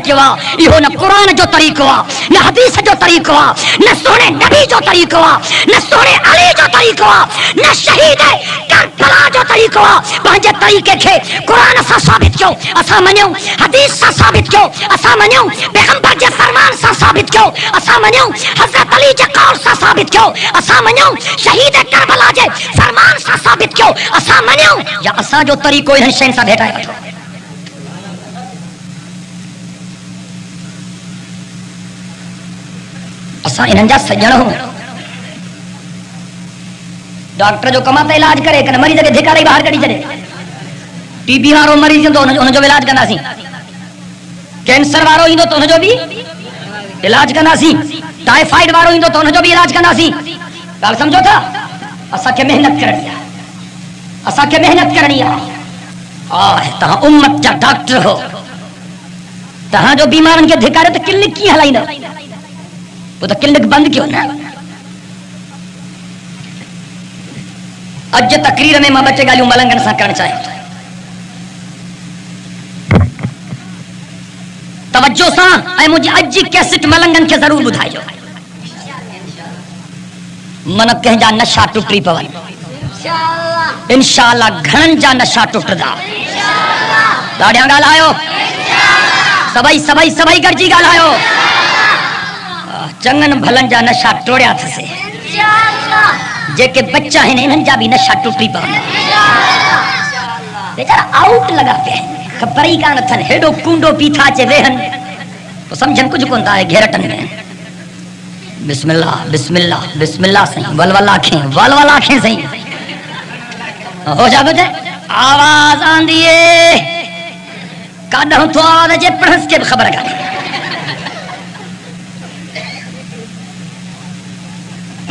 कयो आहे इहो न क़ुरान जो तरीक़ो आहे न हदीस जो तरीक़ो आहे न सोने नबी जो तरीक़ो आहे न सोने अली जो तरीक़ो आहे न शहीद करबला जो तरीक़ो आहे पंहिंजे तरीक़े खे क़ुरान सां साबित कयो असां मञूं हदीस सां साबित कयो असां मञूं पैगंबर जे फरमान सां साबित कयो असां मञूं हज़रत अली जे कौल सां साबित कयो असां मञूं शहीद करबला जे फरमान सां साबित कयो असां मञूं या असांजो तरीक़ो इन्हनि शयुनि सां भेटाए वठो असां इन्हनि जा सॼण हूं डॉक्टर जो कम आहे त इलाज करे कन मरीज़ खे धिकारे ॿाहिरि कढी छॾे टीबी वारो मरीज़ ईंदो हुनजो इलाज कंदासीं कैंसर वारो ईंदो त हुनजो बि इलाज कंदासीं टाइफाइड वारो ईंदो त हुनजो बि इलाज कंदासीं ॻाल्हि सम्झो था असांखे महिनत करणी आहे असांखे महिनत करणी आहे तव्हां उम्मत जा डॉक्टर हो तव्हांजो बीमारनि खे धिकारे त क्लिनिक कीअं हलाईंदव पोइ त क्लिनिक बंदि कयो न अॼु तकरीर में मां ॿ टे ॻाल्हियूं मलंगनि सां करणु चाहियां थो तवज्जो सां ऐं मुंहिंजी अॼु जी कैसेट मलंगनि खे ज़रूरु ॿुधाइजो मन कंहिंजा नशा टुटी पवनि इंशाअल्लाह घणनि जा नशा टुटदा ॾाढिया ॻाल्हायो सभई गॾिजी ॻाल्हायो चङनि भलनि जा नशा टोड़िया अथसि जेके बच्चा आहिनि इन्हनि जा बि नशा टुटी पवंदा बेचारा आउट लॻा पिया आहिनि ख़बर ई कान अथनि हेॾो कूंडो पीथा अचे वेहनि पोइ सम्झनि कुझु कोन था घेरटनि में बिस्मिल्लाह बिस्मिल्लाह बिस्मिल्लाह सही वलवला खे सही हो जा बजे आवाज आंदी है काढूं तो आवाज जे पढ़स के खबर काने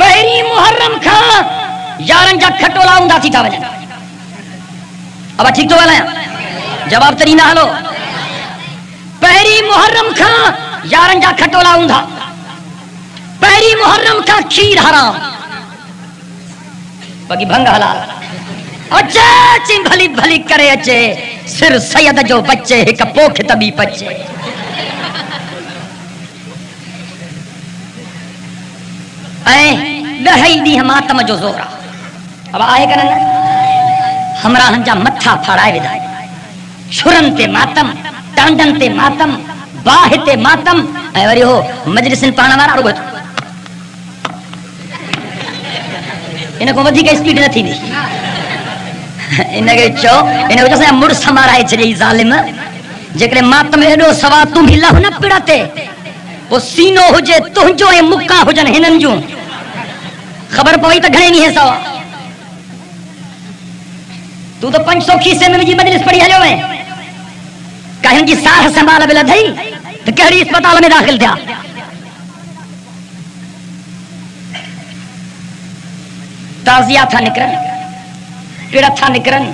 पहिरी मुहर्रम खां यारन जा खटोला हूंदा थी था वञनि अब ठीक तो ॻाल्हायां जवाब तरी ना हलो पहिरी मुहर्रम खां यारन जा खटोला हूंदा पहिरी मुहर्रम खां खीर हराम बाकी भंग हलाल अचे भली भली करे अचे सिर सैयद जो बच्चे हिक पोख तबी पचे ऐं ॾही ॾींहं मातम जो ज़ोर आहे अब आहे कन हमराहनि जा मथा फाड़ाए विधा छुरनि ते मातम टांडनि ते मातम बाहि ते मातम ऐं वरी हो मजलिसनि पाण वारा रुगो इन को वधीक स्पीड न थींदी इनके चो इन वजह से मुड़स माराए छॾी ज़ालिम जेकॾहिं मातम एॾो सवा तूं बि लह न पिड़ते पोइ सीनो हुजे तुंहिंजो ऐं मुका हुजनि हिननि जूं ख़बर पवई त घणे ॾींहं सवा तूं त 500 खीसे में मुंहिंजी मजलिस पढ़ी हलियो वएं काहे जी साह संभाल बि लधई त कहिड़ी अस्पताल में दाख़िल थिया ताज़िया था निकिरनि टिड़ था निकिरनि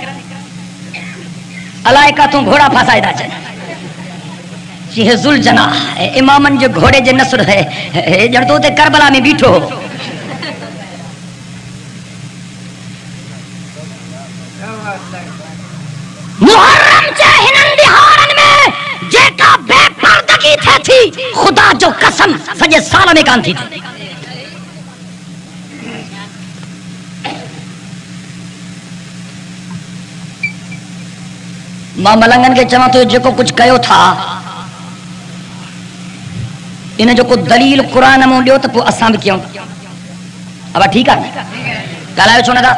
अलाए काथों घोड़ा फासाए था अचनि ज़ुल जना इमामनि जे घोड़े जे नसुर है ॼण तो ते करबला में बीठो हो मुहर्रम जे हिननि दिहाड़नि में जेका बेपर्दगी थे थी खुदा जो कसम सॼे साल में कान थी थी मां मलंगन के चवां तो जेको कुछ कयो था इन जो को दलील कुरान में ॾियो त पोइ असां बि कयूं अब ठीक आहे ॻाल्हायो छो नथा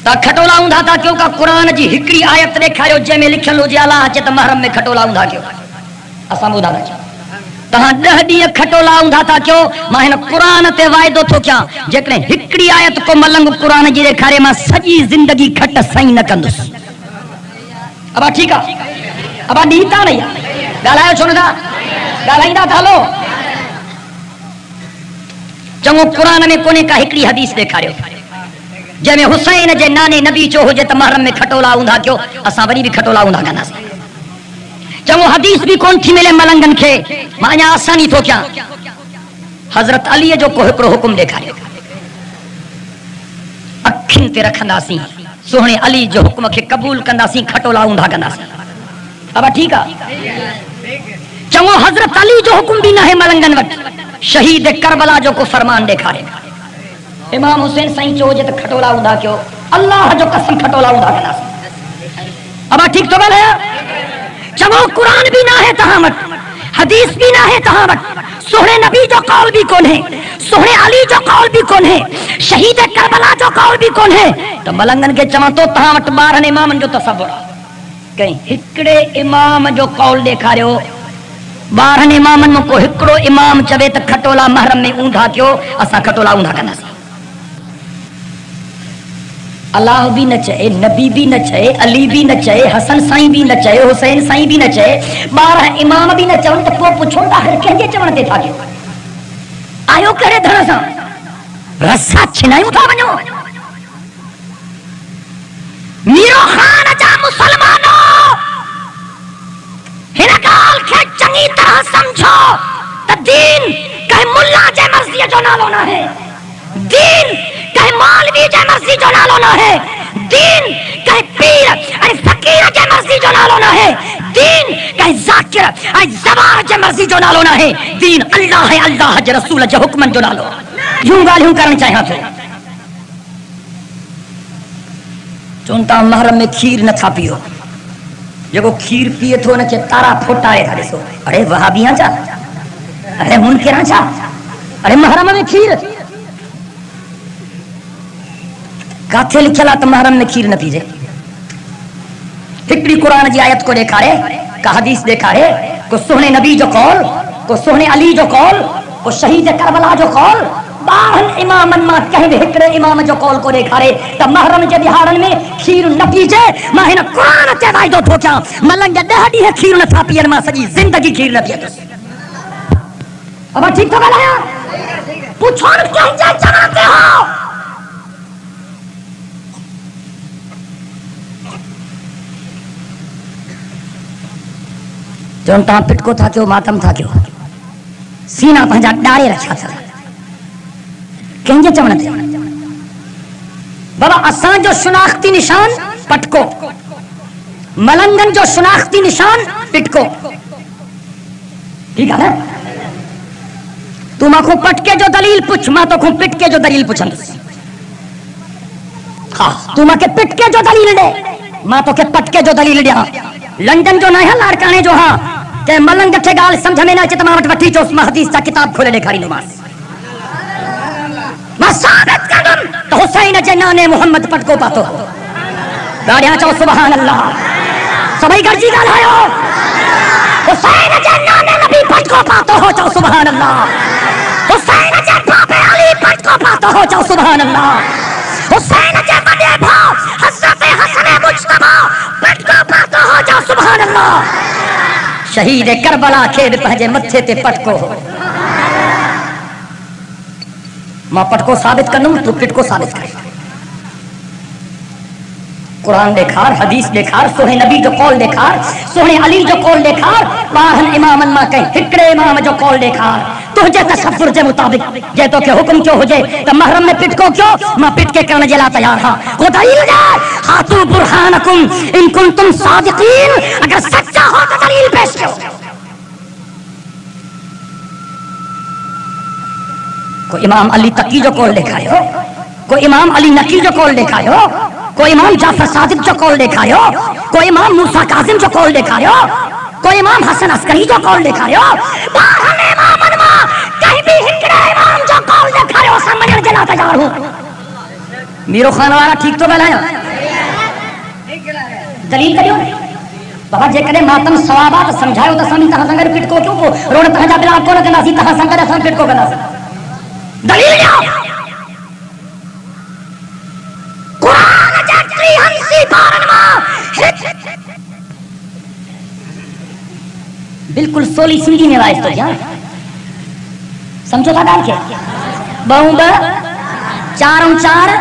ता खटोला हूंदा था क्यों का कुरान जी हिकड़ी आयत ॾेखारियो जंहिंमें लिखियल हुजे अलाह अचे त महरम में खटोला हूंदा कयो असां ॿुधा था तव्हां 10 ॾींहं खटोला हूंदा था कयो मां हिन कुरान ते वाइदो थो कयां जेकॾहिं हिकड़ी आयत को मलंग कुरान जी ॾेखारे मां सॼी ज़िंदगी खट सही न कंदुसि अब ठीक आहे अब ॾींदा नहीं ॻाल्हायो छो नथा ॻाल्हाईंदा था हलो चङो कुरान में कोन्हे का हिकड़ी हदीस ॾेखारियो जंहिंमें हुसैन जे नाने नबी चयो हुजे त महरम में खटोला हूंदा कयो असां वरी बि खटोला हूंदा कंदासीं चङो हदीस भी कोन थी मिले मलंगन खे मां अञा आसानी थो कयां हज़रत अलीअ जो को हिकिड़ो हुकुम ॾेखारियो अखियुनि ते रखंदासीं सुहिणे अली जो हुकुम खे क़बूल कंदासीं खटोला हूंदा कंदासीं अब ठीक है चंगो हजरत अली जो हुक्म भी ना है मलंगन वट शहीद करबला जो को फरमान दिखाए इमाम हुसैन सही चोजे तो खटोला उदा क्यों अल्लाह जो कसम खटोला उदा करना अब ठीक तो गल है चंगो कुरान भी ना है तहां वट हदीस भी ना है तहां वट सोहरे नबी जो कौल भी कौन है सोहरे अली जो कौल भी कौन है शहीद करबला जो कौल भी कौन है तो मलंगन के चवा तो तहां वट 12 इमामन जो तसव्वुर कहीं हिकड़े इमाम जो कौल ॾेखारियो 12 इमामन में को हिकड़ो इमाम चवे त खटोला महरम में ऊंधा क्यों असां खटोला ऊंधा कंदासीं अल्लाह भी न चए नबी भी न चए अली भी न चए हसन साईं भी न चए हुसैन साईं भी न चए 12 इमाम भी न चवन त पोइ पुछो त आखिर कंहिंजे चवण ते था कयो आयो कहिड़े धण सां रसा छिनायूं था वञो मीरो ख़ान जा मुसलमानो हिन ॻाल्हि खे चङी तरह समझो त दीन कंहिं मुल्ला जे मर्ज़ीअ जो नालो न आहे दीन कंहिं मौलवी जे मर्ज़ी जो नालो न आहे दीन कंहिं पीर ऐं फ़कीर जे मर्ज़ी जो नालो न आहे दीन कंहिं ज़ाकिर ऐं ज़वार जे मर्ज़ी जो नालो न आहे दीन अल्लाह ऐं अल्लाह जे रसूल जे हुक्मनि जो नालो यूं ॻाल्हियूं करणु चाहियां थो चवनि था महरम में खीर नथा पियो जेको खीर पिए थो हुनखे तारा फोटाए था ॾिसो अरे वहाबियां छा अरे मुनकिरां छा अरे महरम में खीर काथे लिखियल आहे त महरम में खीर न पीजे हिकिड़ी क़ुरान जी आयत को ॾेखारे का हदीस ॾेखारे को सोहणे नबी जो कौल को सोहणे अली जो कौल को शहीद करबला जो कौल 12 इमामन मां कंहिं बि हिकिड़े इमाम जो कौल को ॾेखारे त महरम जे दिहाड़नि में खीर न पीजे मां हिन क़ुरान ते वाइदो थो कयां मलंग 10 ॾींहं खीर नथा पीअनि मां सॼी ज़िंदगी खीर न पीअंदुसि अब ठीक तो ॻाल्हायां पुछो कंहिंजे चवण ते हो चवनि तव्हां पिटको था कयो मातम था कयो सीना पंहिंजा ॾारे रखिया अथव कंहिंजे चवण ते बाबा असांजो शनाख्ती निशान पटको मलंगन जो शनाख्ती निशान पिटको ठीक है ना तू मां पटके जो दलील पुछ मां तो पिटके जो दलील पुछंदुसि हाँ तू मां पिटके जो दलील दे मां तो पटके जो दलील ॾियां लंडन जो न है लाड़काने जो हाँ के मलंग खे गाल समझ में न अचे त मां वटि वठी चोस मां हदीस सा किताब खोले ॾेखारींदोमांसि मां साबित कंदुमि त हुसैन जे नाने मोहम्मद पटको पातो ॾाढियां चओ सुभान अल्लाह सभई गॾिजी ॻाल्हायो हुसैन जे नाने नबी पटको पातो हो चओ सुभान अल्लाह हुसैन जे बाबे अली पटको पातो हो चओ सुभान अल्लाह हुसैन जे वॾे भाउ हज़रत हसन मुज्तबा पटको पातो हो चओ सुभान अल्लाह शहीद करबला खे पंहिंजे मथे ते पटको हो मां पटको साबित कंदुमि तू पिटको साबित कर कुरान ॾेखार हदीस ॾेखार सोहे नबी जो कौल ॾेखार सोहे अली जो कौल ॾेखार 12 इमामन मां कंहिं हिकिड़े इमाम जो कौल ॾेखार तुंहिंजे तसव्वुर जे मुताबिक़ जे तोखे हुकुम कयो हुजे त महरम में पिटको कयो मां पिटके करण जे लाइ तयार हां को दलील दे हातू बुरहानकुम इन कुंतुम सादिकीन अगर सच्चा हो तो दलील पेश करो को इमाम अली तकी जो कौल ॾेखारियो को इमाम अली नकी जो कौल ॾेखारियो को इमाम जाफर सादिक जो कौल ॾेखारियो को इमाम मूसा कासिम जो कौल ॾेखारियो को इमाम हसन अस्करी जो कौल ॾेखारियो 12 इमामन मां कहीं भी हिकिड़े इमाम जो कौल ॾेखारियो असां मञण जे लाइ तयार हूं मीरो खान वारा ठीक तो ॻाल्हायां दलील करियो बाबा जेकॾहिं मातम सवाब आहे त सम्झायो त असां बि तव्हां सां गॾु पिटको कयूं पोइ रोड तव्हांजा बिलाप कोन कंदासीं तव्हां सां गॾु असां पिटको कंदासीं दलील ॾियो कुरान जे 83 पारनि मां बिल्कुल सोली सिंधी में वाइस तो ध्यान समझो था ॻाल्हि खे 2 2 4 4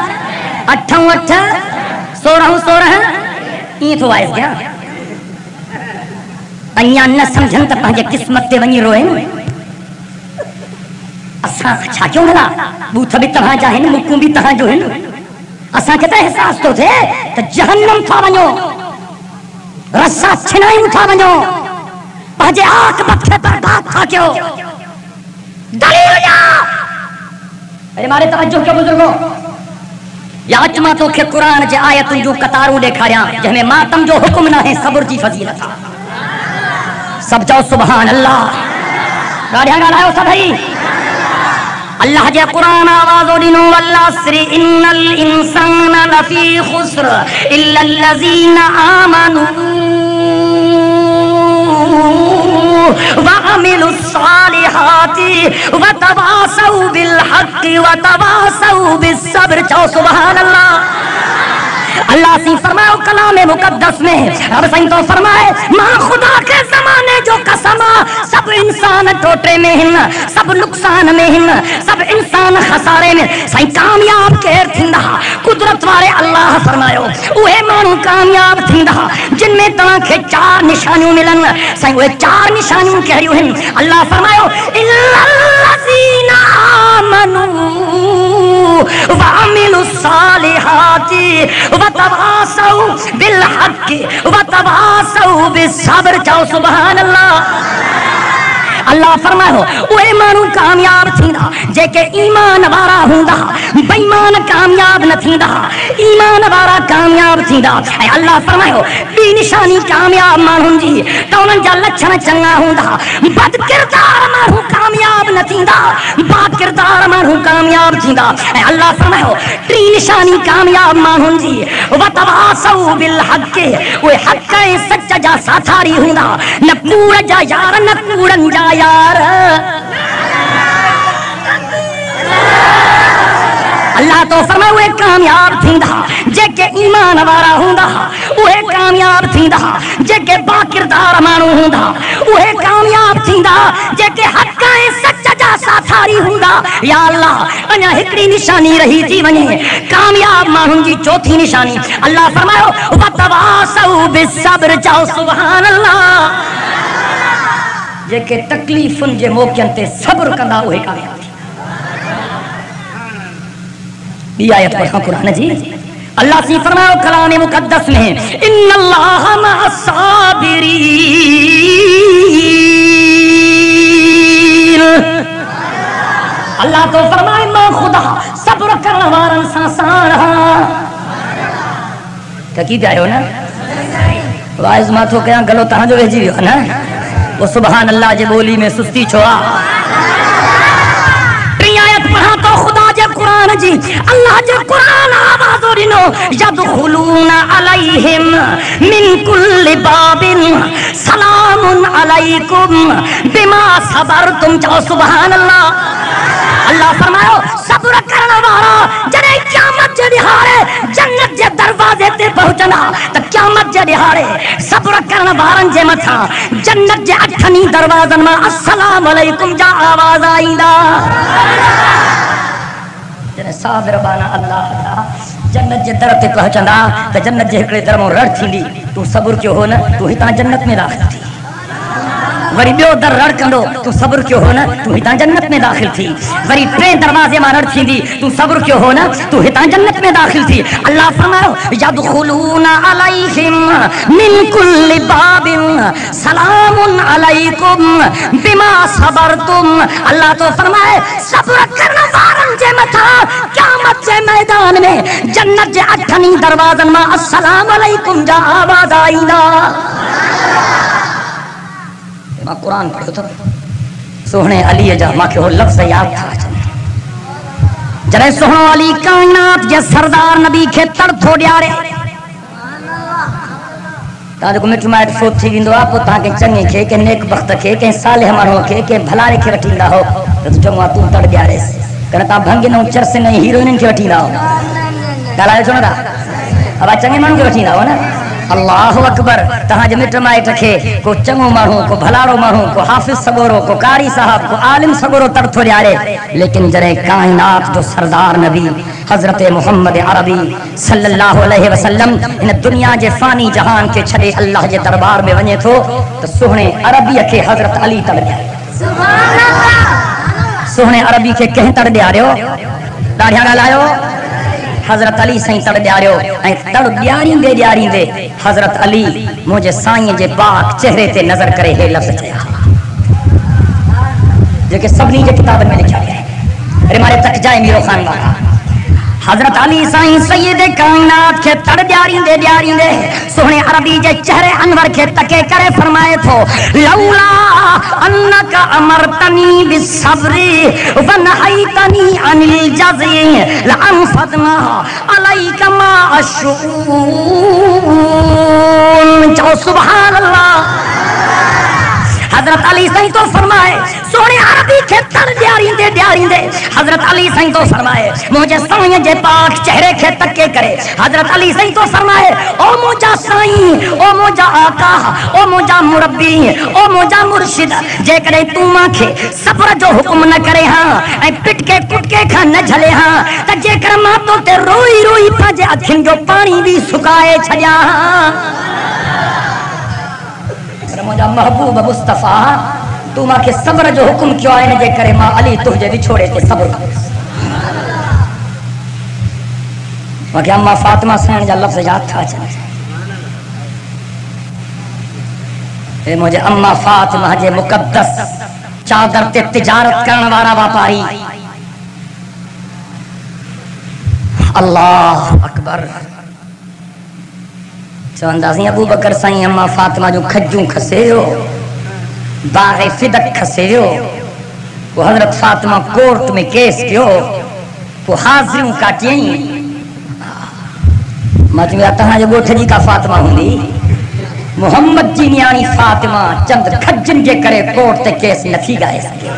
8 8 16 16 ईअं थो वाइस ध्यान अञा न सम्झनि त पंहिंजे क़िस्मत ते वञी रोइनि असां छा कयूं भला बूथ भी तव्हांजा आहिनि मुकूं भी तव्हांजो आहिनि असांखे त एहसास थो थिए त जहन्नम था वञो रस्सा छिनाई उठा वञो पंहिंजे आक मथे बर्बाद था कयो दलील या अरे मारे तवज्जो कयो बुजुर्गो या अच मां तोखे क़ुरान जे आयतुनि जूं कतारूं ॾेखारियां जंहिंमें मातम जो हुकुम न आहे सब्र जी फज़ीलत आहे सब चओ सुभान अल्लाह ॾाढा ॻाल्हायो सभई अल्लाह जे क़ुरान आवाज़ो ॾिनो वल्लास्रि इन्नल इंसान लफी खुस्र इल्लल लज़ीना आमनू वअमिलुस सालिहाति वतवासौ बिल हक़्क़ि वतवासौ बिस सब्र चओ सुभान अल्लाह अल्लाह सी फरमायो कलाम मुकद्दस में अब सही तो फरमाए मां खुदा के जमाने जो कसम सब इंसान टोटे में हिन सब नुकसान में हिन सब इंसान खसारे में सही कामयाब केर थींदा कुदरत वाले अल्लाह फरमायो उहे मानू कामयाब थींदा जिनमें तव्हां खे चार निशानियूं मिलन सही उहे चार निशानियूं कहिड़ियूं आहिनि अल्लाह फरमायो इल्लल्लज़ीना आमनू वअमिलुस सालिहाति वतवासौ बिल हक़्क़ि वतवासौ बिस सब्र चओ सुभान अल्लाह अल्लाह फरमायो उहे माण्हू कामयाब थींदा जेके ईमान वारा हूंदा बेईमान कामयाब न थींदा ईमान वारा कामयाब थींदा ऐं अल्लाह फरमायो ॿी निशानी कामयाब माण्हुनि जी त उन्हनि जा लक्षण चङा हूंदा बद किरदार माण्हू कामयाब न थींदा बा किरदार माण्हू कामयाब थींदा ऐं अल्लाह फरमायो टी निशानी कामयाब माण्हुनि जी वतवासौ बिल हक़्क़ि उहे हक़ ऐं सच जा साथारी हूंदा न कूड़ जा यार न कूड़नि जा यार अल्लाह तो फरमाए उहे कामयाब थींदा जेके ईमान वारा हूंदा उहे कामयाब थींदा जेके बाकिरदार माण्हू हूंदा उहे कामयाब थींदा जेके हक़ ऐं सच जा साथारी हूंदा या अल्लाह अञा हिकिड़ी निशानी रही थी वञे कामयाब माण्हुनि जी चौथी निशानी अल्लाह फरमायो वतवासौ बिस्सब्र चओ सुभान अल्लाह जेके तकलीफ़ुनि जे मौक़नि ते सब्र कंदा उहे कामयाब थींदा ॿी आयत पढ़ो कुरान जी अल्लाह सी फरमायो कलाम मुक़द्दस में इन्नल्लाह मअस साबिरीन अल्लाह तो फरमाए मां खुदा सब्र करण वारनि सां साण थकी पिया आहियो न वाइज़ मां थो कयां गलो तव्हांजो वेझी वियो न वो सुभान अल्लाह जे ॿोली में सुस्ती छो आहे टी आयत पढ़ा तो खुदा जे कुरान जी अल्लाह जे कुरान आवाज़ो ॾिनो यदखुलूना अलैहिम मिन कुल्लि बाबिन सलामुन अलैकुम बिमा सबरतुम चओ सुभान अल्लाह अल्लाह फरमायो सब्र करण वारा जॾहिं क़यामत जे ॾिहाड़े जन्नत जे दरवाज़े ते पहुचंदा त क़यामत जे ॾिहाड़े सब्र करण वारनि जे मथां जन्नत जे अठनी दरवाज़नि मां अस्सलाम अलैकुम जा आवाज़ ईंदा जॾहिं साबिर बाना अल्लाह जन्नत जे दर ते पहुचंदा त जन्नत जे हिकिड़े दर मां रड़ थींदी तूं सब्र कयो हो न तूं हितां जन्नत में दाख़िल थी वरी ॿियो दर रड़ कंदो तूं सब्र कयो हो न तूं हितां जन्नत में दाख़िल थी वरी टे दरवाज़े मां रड़ थींदी तूं सब्र कयो हो न तूं हितां जन्नत में दाख़िल थी अल्लाह फरमायो यदखुलूना अलैहिम मिन कुल्लि बाबिन सलामुन अलैकुम बिमा सबरतुम अल्लाह तो फरमाए सब्र करण वारनि जे मथां क़यामत जे मैदान में जन्नत जे अठनी दरवाज़नि मां अस्सलाम अलैकुम जा आवाज़ ईंदा मां कुरान पढ़ियो था सोहणे अलीअ जा मूंखे हो लफ़्ज़ यादि था अचनि जॾहिं सोहणो अली काइनात जे सरदार नबी खे तड़फो ॾियारे तव्हां जेको मिट माइट फोत थी वेंदो आहे पोइ तव्हांखे चङे खे कंहिं नेक वक़्त खे कंहिं सालिह माण्हूअ खे कंहिं भलारे खे वठी ईंदा हो त चङो आहे तूं तड़ ॾियारेसि कारण तव्हां भंगिन ऐं चरसिन ऐं हीरोइननि खे वठी ईंदा हो ॻाल्हायो छो न था अबा चङे माण्हू खे वठी ईंदा हो न अल्लाहु अकबर तव्हांजे मिट माइट खे को चङो माण्हू को भलाड़ो माण्हू को हाफ़िज़ सगोरो को कारी साहब को आलिम सगोरो तड़फो ॾियारे लेकिन जॾहिं काइनात जो सरदार नबी हज़रत मोहम्मद अरबी सल्लल्लाहु अलैहि वसल्लम इन दुनिया जे फ़ानी जहान खे छॾे अल्लाह जे दरबार में वञे थो त सुहिणे अरबीअ खे हज़रत अली तड़ ॾियारे सुभान अल्लाह सुहिणे अरबी खे कंहिं तड़ ॾियारियो ॾाढा ॻाल्हायो حضرت علی سائیں تڑ ڈیارو اے تڑ ڈیاری دے حضرت علی مجھے سائیں جے پاک چہرے تے نظر کرے ہے لفظ چیا جو کہ سبنی کے کتابن میں لکھا گیا ہے ہمارے تک جائے میرو خان والا حضرت علی سائیں سید کائنات کے تڑ ڈیاری دے سونے عربی جے چہرے انور کے تکے کرے فرمائے تھو لولا انکا امرتنی بالصبر ونہیتنی عن الجزع لانفضنا علیک ما الشؤون چاہو سبحان اللہ حضرت علی سائیں تو فرمائے سونے عربی کے تڑ ڈیاری دے حضرت علی سائیں تو فرمائے مجھے سائیں جے پاک چہرے کے تکے کرے حضرت علی سائیں تو فرمائے او مجھا سائیں او مجھا آقا او مجھا مربی او مجھا مرشد جے کرے تو ماں کے صبر جو حکم نہ کرے ہاں اے پٹ کے کھا نہ جھلے ہاں تا جے کر ماں تو تے روئی پاجے اکھن جو پانی بھی سکائے چھڑیا ہاں مجھا محبوب مصطفیٰ تو ماں کے صبر جو حکم کیوں آئے نجے کرے ماں علی تجھے بھی چھوڑے تے صبر ماں کہ اماں فاطمہ سین جا لفظ یاد تھا چلے اے مجھے اماں فاطمہ جے مقدس چادر تے تجارت کرن وارا واپاری اللہ اکبر چوندازیں ابو بکر سائیں اماں فاطمہ جو کھجوں کھسے ہو باغ فدق کھسے ہو وہ حضرت فاطمہ کورٹ میں کیس کیو وہ حاضریوں کاٹیں مجموعہ تہاں جو گوٹھ جی کا فاطمہ ہوندی محمد جی نیانی فاطمہ چند کھجن کے کرے کورٹ تے کیس نتھی گائے سکے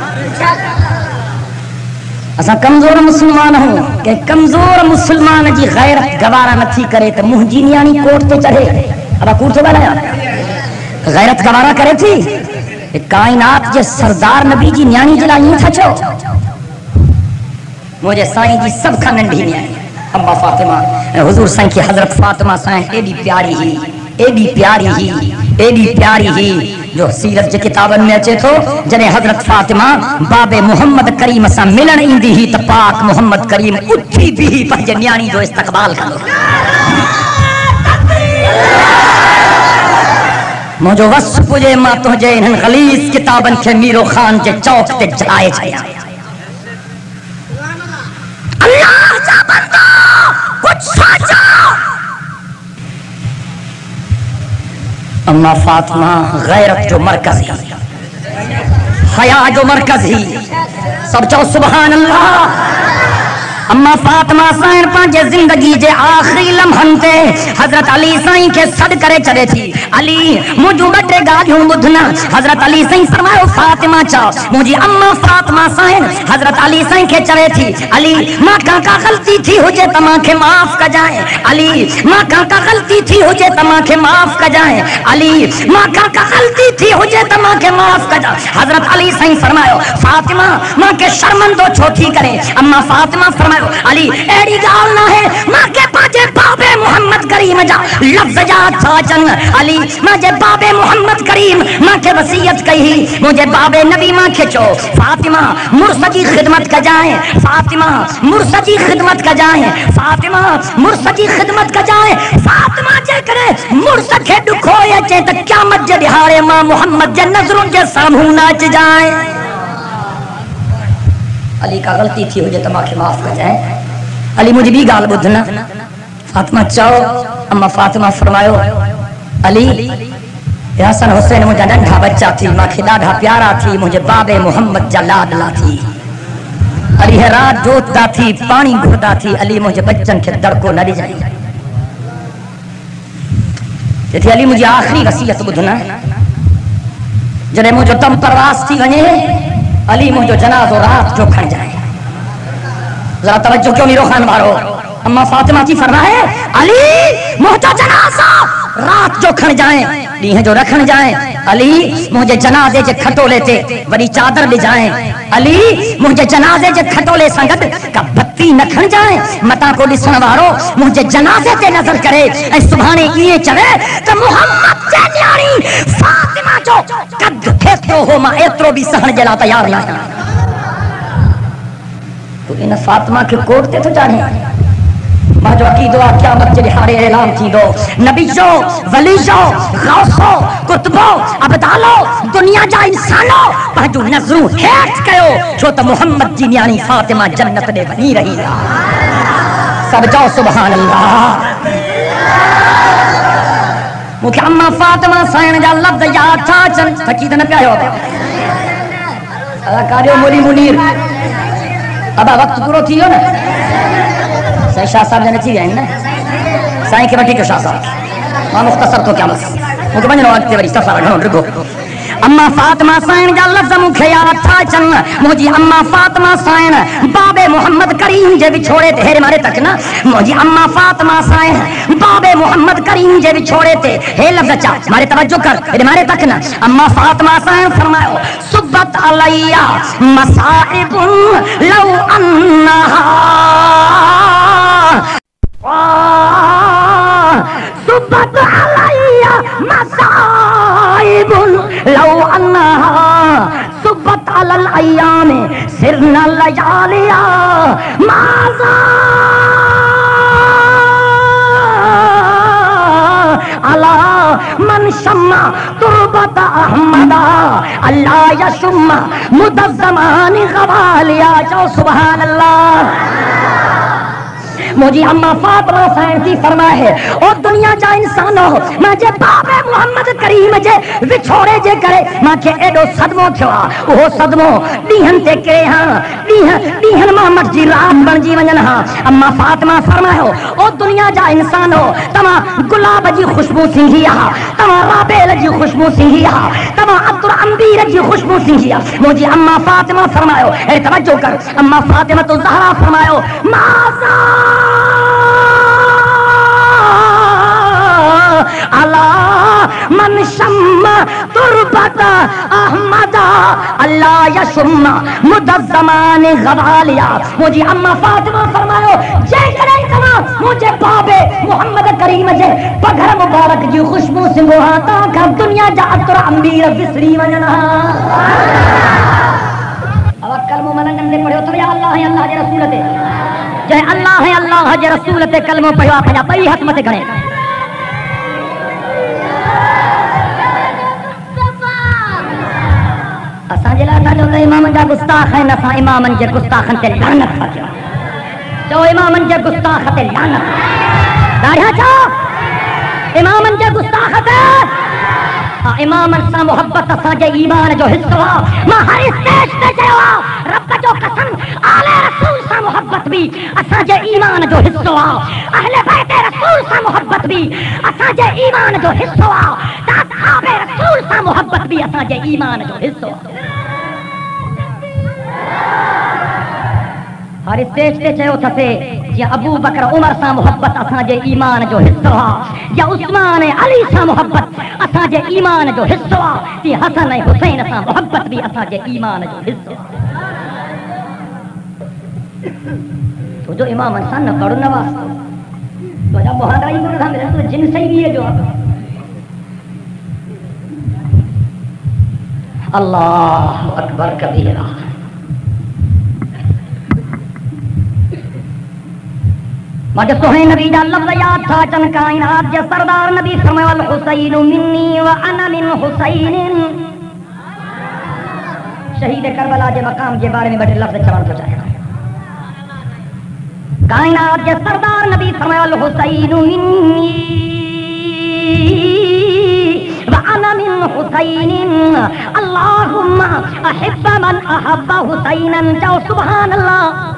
اسا کمزور مسلمان ہوں کہ کمزور مسلمان جی غیرت گوارا نتھی کرے تو مہنجی نیانی کوٹ تے چڑھے ابا کوٹ تو بنایا غیرت گوارا کرے تھی کائنات جے سردار نبی جی نیانی جلائیں تھا چو مجھے سائیں جی سب کا ننڈی نیانی اماں فاطمہ حضور سائیں کی حضرت فاطمہ سائیں ایڈی پیاری ہی جو سیرت جے کتابن میں اچے تو جنہیں حضرت فاطمہ باب محمد کریم سا ملن اندی ہی تا پاک محمد کریم اٹھی بھی ہی پر جنیانی جو استقبال کرو مجھو وصف پجے ماں تجھے انہن غلیظ کتابن کے میرو خان کے چوک تے جلائے چھایا اللہ جا بندہ کچھ سوچو اما فاطمہ غیرت جو مرکز ہی حیا جو مرکز ہی سب چاہو سبحان اللہ اما فاطمہ سائن پانچے زندگی جے آخری لمحن تے حضرت علی سائن کے صد کرے چلے تھی علی مجھو بٹے گاڑیوں بدھنا حضرت علی سائن فرمائے فاطمہ چاہو مجھے اما فاطمہ سائن حضرت علی سائن کے چلے تھی علی ماں کا غلطی تھی ہو جے تماں کے معاف کا جائیں علی ماں کا غلطی تھی ہو جے تماں کے معاف کا جائیں علی ماں کا غلطی تھی ہو جے تماں کے معاف کا جائیں حضرت علی سائن فرمائے فاطمہ ماں کے شرمندو چھوٹی کرے اما فاطمہ فرمائے علی ایڑی گال نہ ہے ماں کے پاجے بابے محمد کریم جا لفظ جات ساچن علی مجھے بابے محمد کریم ماں کے وصیت کہی مجھے بابے نبی ماں کھچو فاطمہ مرسجی خدمت کا جائیں فاطمہ مرسجی خدمت کا جائیں فاطمہ مرسجی خدمت کا جائیں فاطمہ جے کرے مرسج کے دکھوئے چے تک قیامت جے دہاڑے ماں محمد جے نظروں کے ساموں ناچ جائیں علی کا غلطی تھی ہو جے تمہاں کے معاف کر جائیں علی مجھے بھی گال بدھنا فاطمہ چاہو اما فاطمہ فرمائیو علی حسن حسین مجھے ننڈا بچہ تھی ماں کے ڈاڈھا پیارا تھی مجھے باب محمد جلادلا تھی علی ہے رات جوتتا تھی پانی گھڑتا تھی علی مجھے بچن کے در کو نہ جائیں یہ تھی علی مجھے آخری وصیت بدھنا جنہیں مجھے دم پرواز تھی ونے علی مجھو جنازو رات جو کھڑ جائے ذرا توجہ کیوں میرو خان بارو اما فاطمہ کی فرمائے علی مجھو جنازہ رات جو کھڑ جائیں لیہیں جو رکھن جائیں علی مجھے جنازے جے کھٹو لیتے بڑی چادر لے جائیں علی مجھے جنازے جے کھٹو لے سنگت کا بتی نہ کھڑ جائیں متا کو لسن وارو مجھے جنازے تے نظر کرے اے سبحانے یہ چلے تو محمد جنیاری فاطمہ جو قد کھیتو ہو ماں ایترو بھی سہن جلا تیار نہ تو انہیں فاطمہ کے کوٹ تے تو جانے मां जो अक़ीदो आहे क़यामत जे ॾिहाड़े ऐलान थींदो नबीजो वलीजो गौसो कुतबो अबदालो दुनिया जा इंसानो पंहिंजो नज़रूं हेठि कयो छो त मुहम्मद जी न्याणी फातिमा जन्नत ॾे वञी रही आहे सब चओ सुभान अल्लाह मूंखे अम्मा फातिमा साइण जा लफ़्ज़ यादि था अचनि थकी त न पिया आहियो अदाकारियो मोली मुनीर अबा वक़्तु पूरो थी वियो न साईं शाह साहब जन अची विया आहिनि न साईं खे वठी कयो शाह साहब मां मुख़्तसर थो कयां बसि मूंखे वञिणो आहे अॻिते वरी सफ़र घणो रुगो अम्मा फातिमा साइण जा लफ़्ज़ मूंखे यादि था अचनि मुंहिंजी अम्मा फातिमा साइण बाबे मोहम्मद करीम जे विछोड़े ते हेरे मारे तक न मुंहिंजी अम्मा फातिमा साइण बाबे मोहम्मद करीम जे विछोड़े ते हे लफ़्ज़ चा मारे तवज्जो कर हेरे मारे तक न अम्मा फातिमा साइण फरमायो सुब्बत अलैया मसाइबुन लौ अन्नहा सुब्बत अलैया मसाइबुन लौ अन्नहा सुब्बत अलल अय्याम सिरना लयालिया माज़ा अला मन शम्मा तुरबत अहमदा अल्लाह यशुम्मा मुदज़्ज़मान ग़वालिया चो सुभान अल्लाह मुझी अम्मा फातिमा साइण थी फरमाए ओ दुनिया जा इंसानो मुझे बाबे मोहम्मद करीम जे विछोड़े जे करे मांखे एडो सदमो थियो वो सदमो दीहन ते के हां दीहन मोहम्मद जी रात बणजी वञन हां अम्मा फातिमा फरमायो ओ दुनिया जा इंसानो तमा गुलाब जी खुशबू सिंघी आ तमा राबेल जी खुशबू सिंघी आ तमा अब्दुल अंबीर जी खुशबू सिंघी आ मुझी अम्मा फातिमा फरमायो ए तवज्जो कर अम्मा फातिमा तो ज़हरा फरमायो माज़ा अला मन शम्मा तुरबत अहमदा अल्लाह यशुम्मा मुदज़्ज़मान ग़वालिया मुझी अम्मा फातिमा फरमायो जे करे तमा मुझे बाबे मोहम्मद करीम जे पघर मुबारक जी खुशबू सिंघो हा ता का दुनिया जा अतर अंबीर विसरी वञन हा अब कलमो मनंगन दे पढ़ियो तो या अल्लाह है अल्लाह जे रसूल ते जय अल्लाह है अल्लाह जे रसूल ते कलमो पढ़ियो पंहिंजा ॿई हथ मथे खणे असांजे लाइ ॾाढो त इमामनि जा गुस्ताख आहिनि असां इमामनि जे गुस्ताखनि ते लानत था कयूं चओ इमामनि जे गुस्ताख ते लानत ॾाढा चओ इमामनि जे गुस्ताख ते इमामनि सां मोहब्बत असांजे ईमान जो हिस्सो आहे मां हर स्टेज ते चयो आहे रब जो कसम आले रसूल सां मोहब्बत बि असांजे ईमान जो हिस्सो आहे अहले बैत रसूल सां मोहब्बत बि असांजे ईमान जो हिस्सो आहे असहाबे रसूल सां मोहब्बत बि असांजे ईमान जो हिस्सो आहे हर स्टेज ते चयो अथसे या अबू बकर उमर सां मोहब्बत असांजे ईमान जो हिस्सो आहे या उस्मान अली सां मोहब्बत असांजे ईमान जो हिस्सो आहे तीअं हसन ऐं हुसैन सां मोहब्बत बि असांजे ईमान जो हिस्सो आहे तुंहिंजो इमामनि सां न कड़ो न वास्तो तुंहिंजा मुहादाई गुरू सां मिलनि तो जिन सही जो आहे अल्लाह अकबर कबीरा मुझे सोहे नबी जा लफ्ज़ याद था अचनि काइनात जे सरदार नबी फरमायो अल हुसैन मिन्नी व अना मिन हुसैन शहीद करबला जे मकाम जे बारे में बड़े लफ्ज़ चवण थो चाहियां काइनात जे सरदार नबी फरमायो अल हुसैन मिन्नी व अना मिन हुसैन अल्लाहुम्मा अहिब्ब मन अहब्ब हुसैनन चओ सुभान अल्लाह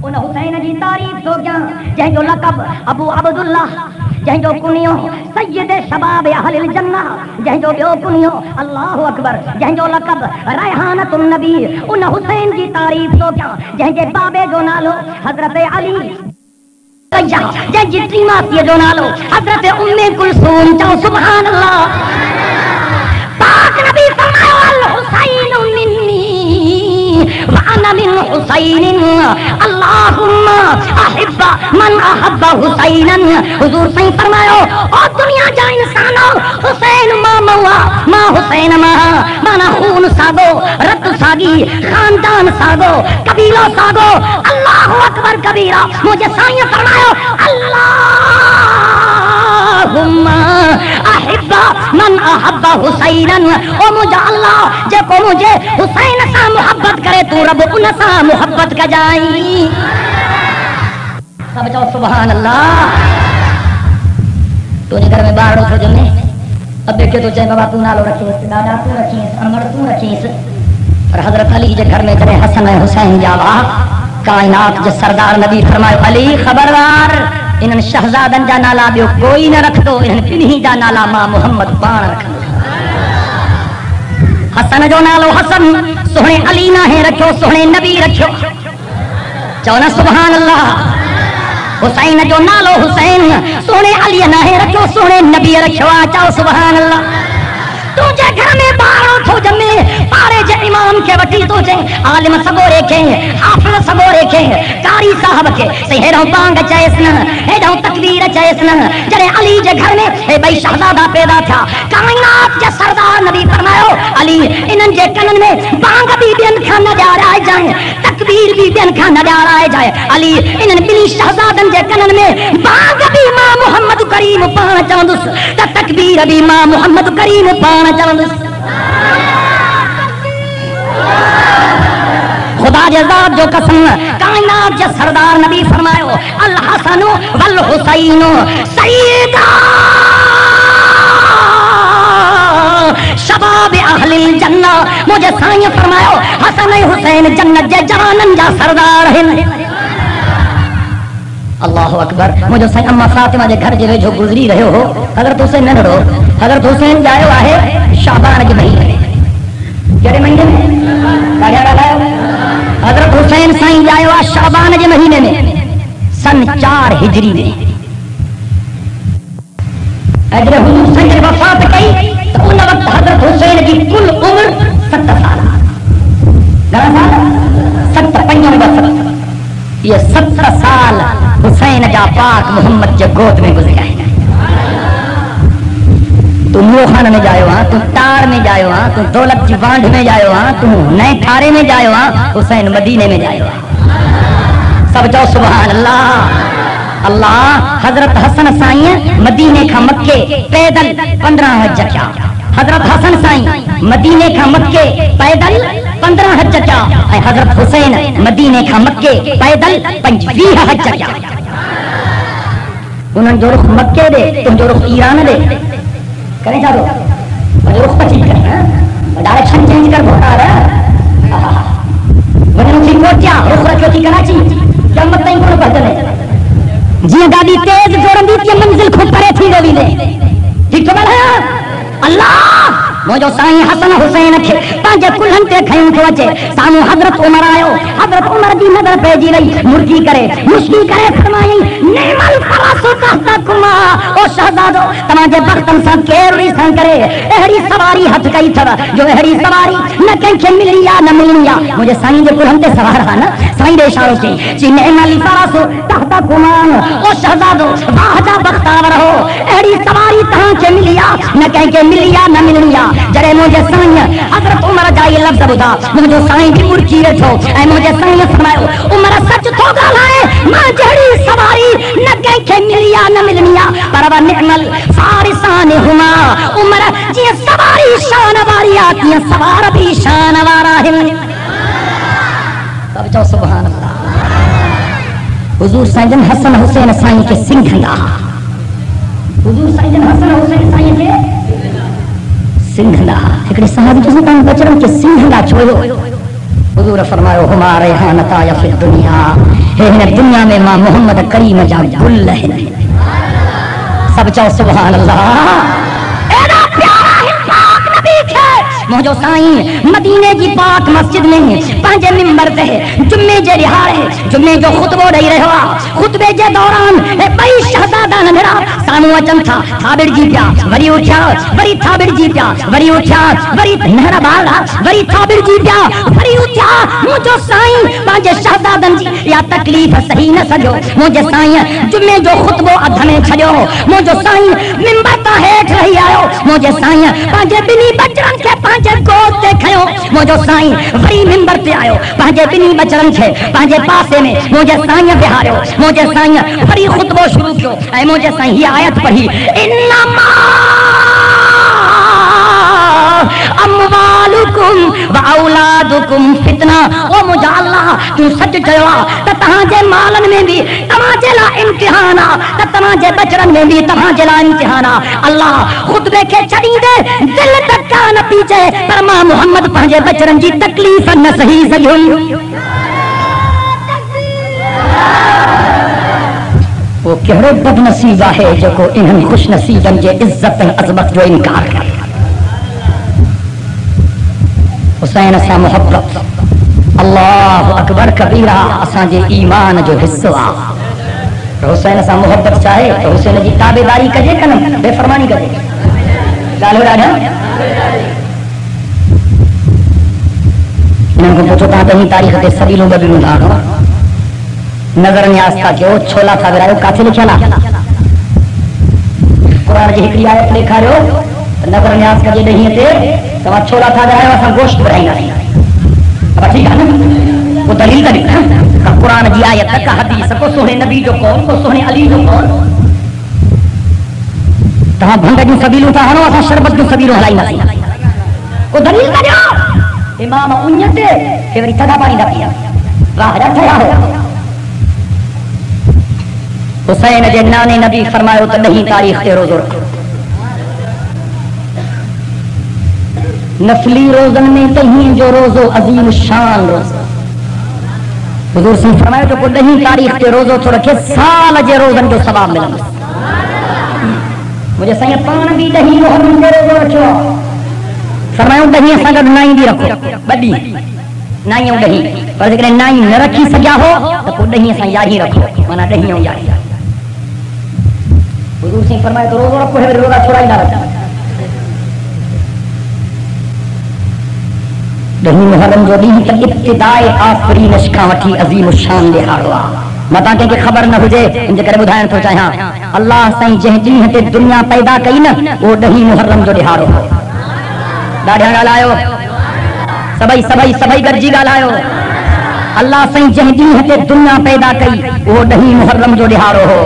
उन हुसैन जी तारीफ तो क्या जंहिंजो लक़ब अबू अब्दुल्लाह जंहिंजो कुनियो सय्यद शबाब अहलिल जन्नह जंहिंजो ॿियो कुनियो अल्लाहु अकबर जंहिंजो लक़ब रैहानतुन नबी उन हुसैन जी तारीफ तो क्या जंहिंजे बाबे जो नालो हज़रत अली जंहिंजी टी मासीअ जो नालो हज़रत उम्मे कुलसूम चओ सुभान अल्लाह पाक नबी फरमायो अल हुसैन मिन्नी व अना मिन हुसैन अल्लाहुम्मा अहिब्ब मन अहब्ब हुसैनन हुजूर सही फरमायो ओ दुनिया जा इंसानो हुसैन मां मवा मां हुसैन मां माना खून सादो रत نسل ساگی خاندان ساگو قبیلہ ساگو اللہ اکبر کبیرہ مجھے سائیں فرمایا اللہم احب من احب حسینا او مجھے اللہ جے کو مجھے حسین سا محبت کرے تو رب ان سا محبت کا جائی سب جاؤ سبحان اللہ تو نے گھر میں باہر اٹھو جمنے اب دیکھے تو چاہے بابا تو نالو رکھیس دادا تو رکھیس انمر تو رکھیس اور حضرت علی جے گھر میں جڑے حسن حسین جاوا کائنات جے سردار نبی فرمائے علی خبردار انہن شہزادن جا نالا بیو کوئی نہ رکھ دو انہن پنہی جا نالا ماں محمد پان رکھ دو حسن جو نالو حسن سونے علی نہ ہے رکھو سونے نبی رکھو چونا سبحان اللہ حسین جو نالو حسین سونے علی نہ ہے رکھو سونے نبی رکھو چاو سبحان اللہ تجھے گھر میں باروں تھو جمے پارے جے امام کے وٹی تجھے عالم سگورے کے حافظ سگورے کے قاری صاحب کے سہروں پانگ چیسن ہیڈوں تکبیر چیسن جڑے علی جے گھر میں اے بھائی شہزادہ پیدا تھا کائنات جے سردار نبی فرمایا علی انہن جے کنن میں پانگ بھی بین کھا نظر آئے جائیں تکبیر بھی بین کھا نظر آئے جائے علی انہن بلی شہزادن جے کنن میں پانگ بھی ماں محمد کریم پان چاندس تا تکبیر بھی ماں محمد کریم پان خدا جزاد جو قسم کائنات جو سردار نبی فرمائے الحسن والحسین سیدہ شباب اہل الجنہ مجھے سائیں فرمائے حسن حسین جنت جے جانن جا سردار ہیں اللہ اکبر مجھے سائیں اما فاطمہ جے گھر جے جو گزری رہے ہو حضرت حسین نہ رہو حضرت حسین جائے ہے شعبان کے مہینے میں کیڑے مہینے میں حضرت حسین سائیں جائے ہوا شعبان کے مہینے میں سن 4 ہجری میں اگر حضور سائیں وفات کی تو ان وقت حضرت حسین کی کل عمر 7 سال یہ 7 سال حسین جا پاک محمد کے گود میں گزرا ہے تو موہن میں جائے ہاں تو تار میں جائے ہاں تو دولت کی بانڈ میں جائے ہاں تو نئے ٹھارے میں جائے ہاں حسین مدینے میں جائے ہاں سب جاؤ سبحان اللہ اللہ حضرت حسن سائیں مدینے کا مکے پیدل 15 حج کیا حضرت حسن سائیں مدینے کا مکے پیدل 15 حج کیا حضرت حسین مدینے کا مکے پیدل 25 حج کیا انہوں جو رخ مکے دے تم جو رخ ایران دے کریں جا دو رخ پر چیز کرنا ڈائریکشن چینج کر بھوٹا رہا وجہ اسی کوٹیا رخ رکھو تھی کراچی کیا مت نہیں کون پہتے لے جی گاڑی تیز جوڑن دی تھی منزل خود پرے تھی گوی دے ٹھیک تو بڑھا اللہ موجو سائیں حسن حسین کے پانچے کلہن تے کھائیں کو اچے سامو حضرت عمر آئے حضرت عمر دی نظر پہ جی رہی مرکی کرے مشکی کرے فرمائی نعم الفرس تحتکما او شہزادو تماجے بختن سا کیروی سان کرے اہری سواری ہتھ کئی تھا جو اہری سواری نہ کہیں کے مل یا نہ ملیا مجھے سائیں جو کلہن تے سوار رہا نا سائیں دے اشاروں سے چی نعم الفرس تحتکما او شہزادو باہجا بختاور ہو اہری سواری تہاں کے ملیا نہ کہیں کے ملیا نہ ملیا جڑے مجھے سائیں حضرت عمر جائی لفظ بدا مجھے سائیں کی مرکی رکھو اے مجھے سائیں فرمائے عمر سچ تو گالائے ماں جڑی سواری نہ کہیں کے ملیا نہ ملنیا پر وہ نعمل فارسان ہما عمر جی سواری شان واری آتی ہیں سوار بھی شان وارا ہے تب جو سبحان اللہ حضور سائیں حسن حسین سائیں کے سنگھندا حضور سائیں حسن حسین سائیں کے سنگھندا ایکڑے صحابی جس نے کہا بچرم کے سنگھندا چھوڑو حضور فرمایا ہمارے ہاں نتایا فی الدنیا ہے دنیا میں ماں محمد کریم جا گل ہے سب چاہو سبحان اللہ اینا پیارا ہی پاک نبی تھے موجو سائیں مدینے کی پاک مسجد میں پانچے ممبر تے جمعے جے رہارے جمعے جو خطبہ رہی رہا خطبے جے دوران بئی شہزادہ نظرہ سامو اچن تھا تھابڑ جی پیا وری اٹھا وری تھابڑ جی پیا وری اٹھا وری نہرہ بارا وری تھابڑ جی پیا وری اٹھا موجو سائیں پانچے شہزادن جی یا تکلیف صحیح نہ سجو موجے سائیں جمعے جو خطبہ ادھنے چھجو موجو سائیں ممبر تا ہیٹ رہی آئو موجے سائیں پانچے بلی بچرن کے پانچ जे गोद ते खयो मुंहिंजो साईं वरी मिंबर ते आयो पंहिंजे ॿिन्ही बचड़नि खे पंहिंजे पासे में मुंहिंजे साईं बिहारियो मुंहिंजे साईं वरी ख़ुतबो शुरू कयो ऐं मुंहिंजे साईं हीअ आयत पढ़ी इन्नमा अमवालुकुम व औलादुकुम फितना ओ मुंहिंजा अल्लाह तूं सच चयो आहे त तव्हांजे मालनि में बि तव्हांजे लाइ इम्तिहान आहे त तव्हांजे बचड़नि में बि तव्हांजे लाइ इम्तिहान आहे अल्लाह ख़ुतबे खे छॾींदे दिलि तक न पई चए पर मां मुहम्मद पंहिंजे बचड़नि जी तकलीफ़ न सही सघियुमि वो कहिड़ो बदनसीब आहे जेको इन्हनि ख़ुशनसीबनि जे इज़त ऐं अज़मत जो इनकार करे हुसैन सां मोहब्बत अल्लाह अकबर कबीरा असांजे ईमान जो हिस्सो आहे हुसैन सां मोहब्बत चाहे त हुसैन जी ताबेदारी कजे कन बेफ़रमानी कजे ॻाल्हि ॾाढा इन्हनि खां पुछो तव्हां ॾहीं तारीख़ ते सबीलूं बबीलूं था नज़र न्यास था कयो छोला था विरायो किथे लिखियल आहे क़ुरान जी हिकिड़ी आयत ॾेखारियो नज़र न्यास कजे ॾहीं ते तव्हां छोला था विरायो असां गोश्त विराईंदासीं अब ठीक है ना वो दलील दलील का कुरान जी आयत का हदीस को सोने नबी जो कौन को सोने अली जो कौन तहां भंग जो सबीलू था हनो असा शरबत जो सबीलू हलाईंदा को दलील करियो इमाम उन्नते के वरी थदा पानी दा पिया राह रखया हो हुसैन जे नाने नबी फरमायो त 9 तारीख ते रोज़ो रखो नफली रोज़न में तहीं जो रोज़ो अजीम शान रोज़ो हुजूर से फरमायो जो 9 तारीख ते रोज़ो थो रखे साल जे रोज़न जो सवाब मिलंदो मुझे साईं पाण भी 9 मुहर्रम ते रोज़ो रखियो फरमायो 9 सां गॾु 9 भी रखो बड़ी 9 ऐं 10 पर जेकॾहिं 9 न रखी सघिया हो त पोइ 10 सां 11 रखो माना 10 ऐं 11 हुजूर से फरमायो तो रोज़ो रखो है रोज़ा छुड़ाईंदा रखो 10 मुहर्रम जो ॾींहुं त इब्तिदाए आफ़रीन खां वठी अज़ीम शान ॾेखारियो आहे मां तव्हांखे ख़बर न हुजे इन करे ॿुधाइण थो चाहियां अल्लाह साईं जंहिं ॾींहं ते दुनिया पैदा कई न उहो 10 मुहर्रम जो ॾेखारियो हो ॾाढा ॻाल्हायो सभई गॾिजी ॻाल्हायो अल्लाह साईं जंहिं ॾींहं ते दुनिया पैदा कई उहो 10 मुहर्रम जो ॾेखारियो हो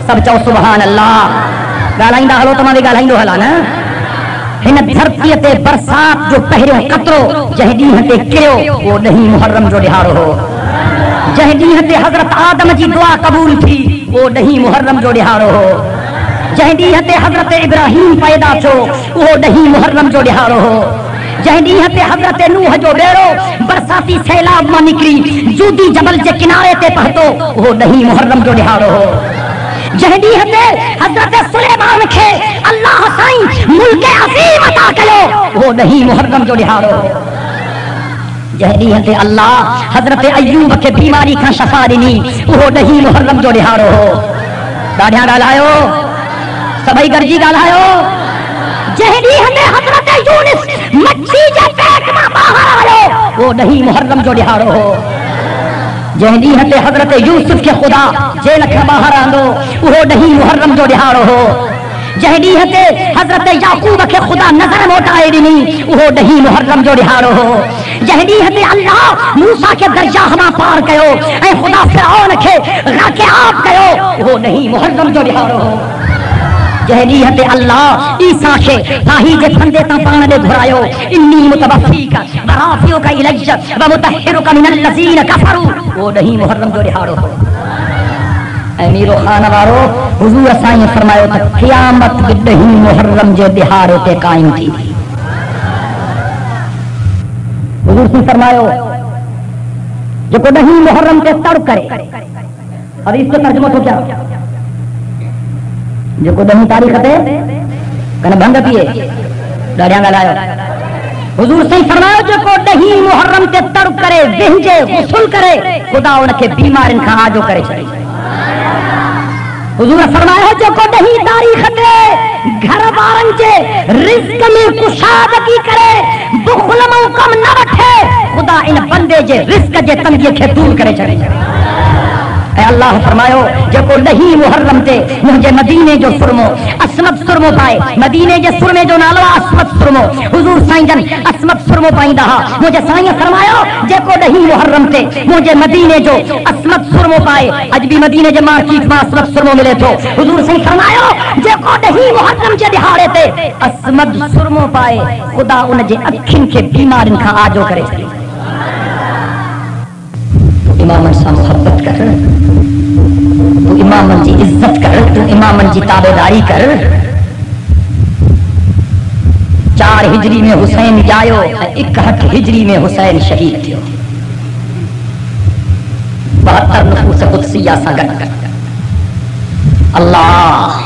सभु चओ सुभान अल्लाह ॻाल्हाईंदा हलो त मां बि ॻाल्हाईंदो हलां न हिन धरतीअ ते बरसात जो पहिरियों कतरो जंहिं ॾींहं ते किरियो उहो 10 मुहर्रम जो ॾेखारियो हो जंहिं ॾींहं ते हज़रत आदम जी दुआ क़बूल थी उहो 10 मुहर्रम जो ॾेखारियो हो जंहिं ॾींहं ते हज़रत इब्राहिम पैदा थियो उहो 10 मुहर्रम जो ॾेखारियो हो जंहिं ॾींहं ते हज़रत नूह जो बेड़ो बरसाती सैलाब मां निकिरी जूदी जबल जे किनारे ते पहुतो उहो 10 मुहर्रम जो ॾेखारियो हो जंहिं ॾींहं ते हज़रत सुलेमान खे अल्लाह साईं मुल्क अज़ीम अता कयो उहो 10 मुहर्रम जो ॾेखारियो हो जंहिं ॾींहं ते अल्लाह हज़रत अयूब खे बीमारी खां शफ़ा ॾिनी उहो 10 मुहर्रम जो ॾेखारियो हो ॾाढा ॻाल्हायो सभई गॾिजी ॻाल्हायो जंहिं ॾींहं ते हज़रत यूनुस मच्छी जे पेट मां ॿाहिरि आयो उहो 10 मुहर्रम जो ॾेखारियो हो जंहिं ॾींहं ते हज़रत यूसुफ खे ख़ुदा जेल खां ॿाहिरि आंदो उहो 10 मुहर्रम जो ॾेखारियो हो जंहिं ॾींहं ते हज़रत याकूब खे ख़ुदा नज़र मोटाए ॾिनी उहो 10 मुहर्रम जो ॾेखारियो हो जंहिं ॾींहं ते अल्लाह मूसा खे दरियाह मां पार कयो ऐं ख़ुदा फ़िरऔन खे राक़िआब कयो उहो 10 मुहर्रम जो ॾेखारियो हो जंहिं ॾींहं ते अल्लाह ईसा खे फाही जे फंदे तां पाण ॾे घुरायो इन्नी मुतवफ़ीक व राफ़िउक इलैय व मुतहिरुक मिनल लज़ीन कफ़रू उहो 10 मुहर्रम जो ॾेखारियो हो ऐं मीरो ख़ान वारो हुज़ूर साईं फरमायो त क़यामत 10 मुहर्रम जे ॾिहाड़े ते क़ाइम थींदी हुज़ूर साईं फरमायो जेको 10 मुहर्रम ते तड़ करे हदीस जो तर्जुमो थो कयां जेको 10 तारीख़ ते कन भंग पिए ॾाढा ॻाल्हायो हुज़ूर साईं फरमायो जेको 10 मुहर्रम ते तड़ करे विहजे गुस्ल करे ख़ुदा उनखे बीमारियुनि खां आजो करे छॾे हुज़ूर फरमायो जेको 10 तारीख़ ते घर वारनि जे रिज़्क़ में कुशादगी करे बुख़ल मां कम न वठे ख़ुदा इन बंदे जे रिज़्क़ जे तंगीअ खे दूर करे छॾे اے اللہ فرماؤ جکو ڈہی محرم تے مجھے مدینے جو سرمو عصمت سرمو پائے مدینے جے سرمے جو نالو عصمت سرمو حضور سائیں جن عصمت سرمو پائیں دہا مجھے سائیں فرماؤ جکو ڈہی محرم تے مجھے مدینے جو عصمت سرمو پائے اج بھی مدینے جے مارکیٹ میں عصمت سرمو ملے تو حضور سائیں فرماؤ جکو ڈہی محرم جے دہاڑے تے عصمت سرمو پائے خدا ان جے اکھن کے بیمارن کا آجو کرے امامن سے محبت کر تو امامن جی عزت کر تو امامن جی تابعداری کر 4 ہجری میں حسین جایو 1 ہجری میں حسین شہید تھیو 72 نفوس قدسیہ سا گٹ اللہ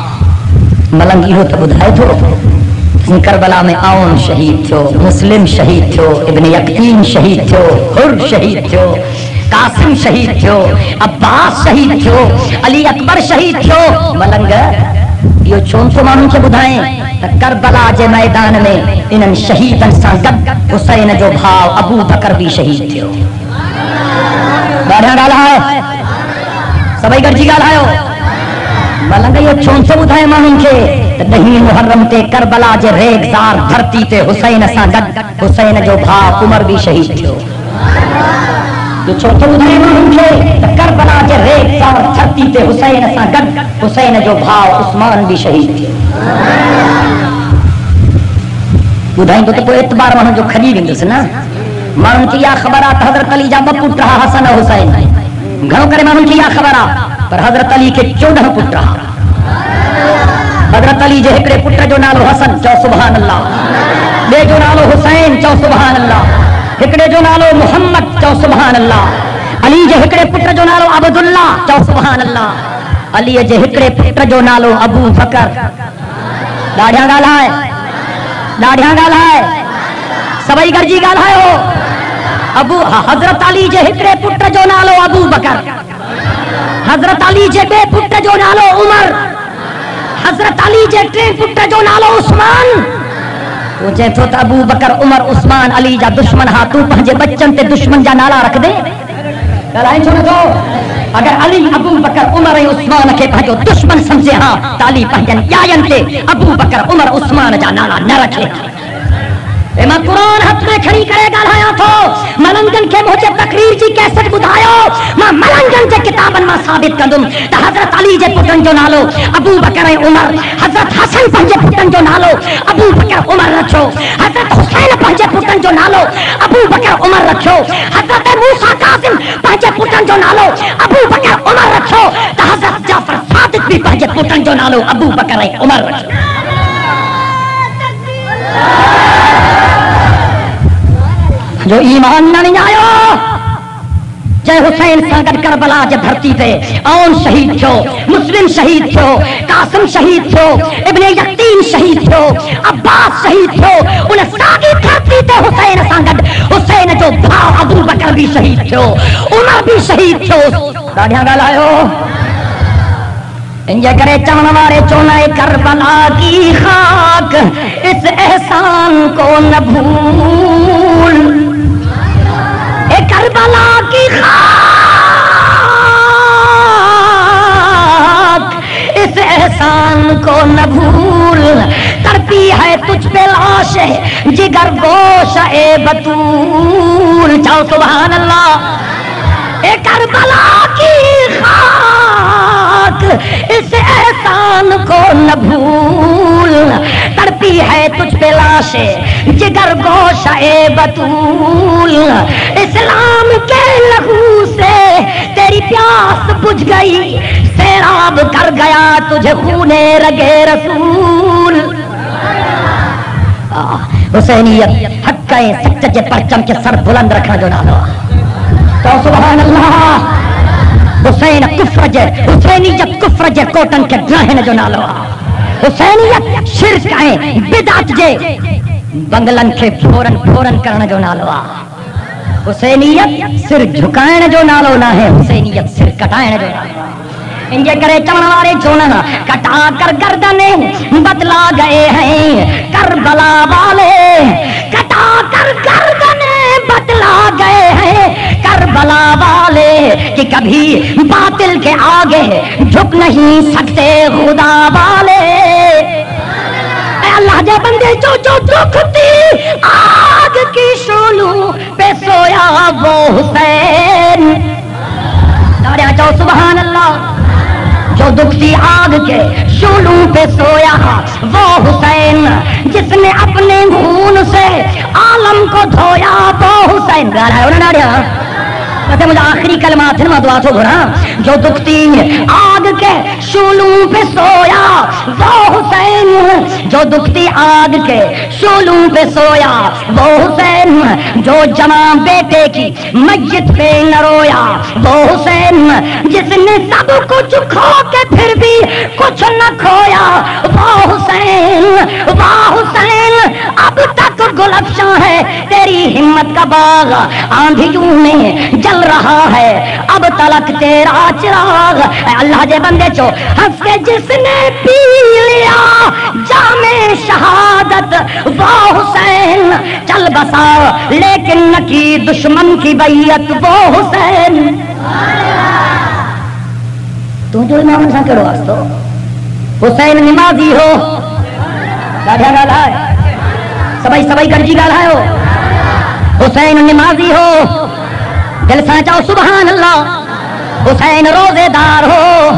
ملنگی ہو تو بدھائے تھو کربلا میں آؤن شہید تھو مسلم شہید تھو ابن یقین شہید تھو حر شہید تھو قاسم شہید تھو عباس شہید تھو علی اکبر شہید تھو ملنگ یہ چون تو مانوں کے بدھائیں کربلا جے میدان میں انن شہیدن سا گد حسین جو بھاؤ ابو بکر بھی شہید تھو بارہاں ڈالا ہے سبائی گرجی گالا ہے ملنگ یہ چون تو بدھائیں مانوں کے نہیں محرم تے کربلا جے ریگزار دھرتی تے حسین سا گد حسین جو بھاؤ عمر بھی شہید تھو جو چھوٹے بدھائے مانوں کے کربلا جے ریگزار دھرتی تے حسین سا گد حسین جو بھاؤ عثمان بھی شہید تھے بدھائیں تو کوئی اعتبار مانوں جو کھڑی گئی سے نا مانوں کی یا خبرات حضرت علی جا پٹ رہا حسن حسین گھنوں کرے مانوں کی یا خبرات پر حضرت علی کے 14 پٹ رہا حضرت علی جے ہکڑے پٹر جو نالو حسن چو سبحان اللہ بے جو نالو حسین چو سبحان اللہ ہکڑے جو نالو محمد چو سبحان اللہ علی جے ہکڑے پٹر جو نالو عبداللہ چو سبحان اللہ علی جے ہکڑے پٹر جو نالو ابو بکر ڈاڑیاں گالا ہے سبائی گرجی گالا ہے ہو ابو حضرت علی جے ہکڑے پٹر جو نالو ابو بکر حضرت علی جے بے پٹر جو نالو عمر حضرت علی جے 3 پٹر جو نالو عثمان وہ جے تو ابو بکر عمر عثمان علی جا دشمن ہاں تو پہنجے بچن تے دشمن جا نالا رکھ دے کلائیں چھوڑ دو اگر علی ابو بکر عمر عثمان کے پہنجو دشمن سمجھے ہاں تالی پہنجن یاین تے ابو بکر عمر عثمان جا نالا نہ رکھے میں قرآن حق میں کھڑی کرے گا لایا تھو ملنگن کے مجھے تقریر جی کیسٹ بدھایو میں ملنگن جے کتابن میں ثابت کندم تا حضرت علی جے پٹن جو نالو ابو بکر عمر حضرت حسن پنجے پٹن جو نالو ابو بکر عمر رکھو حضرت حسین پنجے پٹن جو نالو ابو بکر عمر رکھو حضرت موسیٰ قاسم پنجے پٹن جو نالو ابو بکر عمر رکھو تا حضرت جعفر صادق بھی پنجے پٹن جو نالو ابو بکر عمر رکھو جو ایمان نہ نہیں آیا جے حسین ساگت کربلا جے دھرتی تے آن شہید تھو مسلم شہید تھو قاسم شہید تھو ابن یقین شہید تھو عباس شہید تھو انہیں ساگی دھرتی تے حسین ساگت حسین جو بھاؤ ابو بکر بھی شہید تھو عمر بھی شہید تھو ڈاڑیاں گالایو انجے کرے چون وارے چونے کربلا کی خاک اس احسان کو نہ بھول اے کربلا کی خاک اس احسان کو نہ بھول تڑپی ہے تجھ پہ لاش جگر گوش اے بطول چاہو سبحان اللہ اے کربلا کی خاک اس احسان کو نہ بھول تڑپی ہے تجھ پہ لاش جگر گوش اے بطول اسلام کے لہو سے تیری پیاس بجھ گئی سیراب کر گیا تجھے خونے رگے رسول حسینیت حق کا سچے کے پرچم کے سر بلند رکھنا جو ڈالو تو سبحان اللہ حسین کفر جے حسینیت کفر جے کوٹن کے گرہن جو نالو حسینیت شرک ہے بدعت جے بنگلن کے پھورن کرنا جو نالو حسینیت سر جھکائن جو نالو نہ ہے حسینیت سر کٹائن جو نالو انجے کرے چمنوارے چونہ کٹا کر گردنیں بدلا گئے ہیں کربلا والے کٹا کر گردنیں بدلا گئے ہیں کربلا والے کہ کبھی باطل کے آگے جھک نہیں سکتے خدا والے. اے اللہ جے بندے جو دکھتی آگ کی شولوں پہ سویا وہ حسین. نعرہ چاہو سبحان اللہ. جو دکھتی آگ کے شولوں پہ سویا وہ حسین جس نے اپنے خون سے عالم کو دھویا وہ حسین. گا رہا ہے انہوں نے مجھے آخری کلمات ہیں دعا تو گھرا. جو دکھتی آگ کے شولوں پہ سویا وہ حسین. جو دکھتی آگ کے شولوں پہ سویا وہ حسین. جو جمع بیٹے کی میت پہ نہ رویا وہ حسین. جس نے سب کچھ کھو کے پھر بھی کچھ نہ کھویا وہ حسین. وہ حسین اب تک گلفشاں ہے تیری ہمت کا باغ آندھیوں میں جل رہا ہے اب تلک تیرا چراغ. اللہ جے بندے چو ہنس کے جس نے پی لیا جام شہادت وہ حسین. چل بسا لیکن نہ کی دشمن کی بیعت وہ حسین. تو جو امام نے کرو واسطو حسین نمازی ہو ڈاڈھا گالا ہے سبائی گرجی گالا ہے ہو. حسین نمازی ہو دل سے چاہو سبحان اللہ. حسین روزے دار ہو.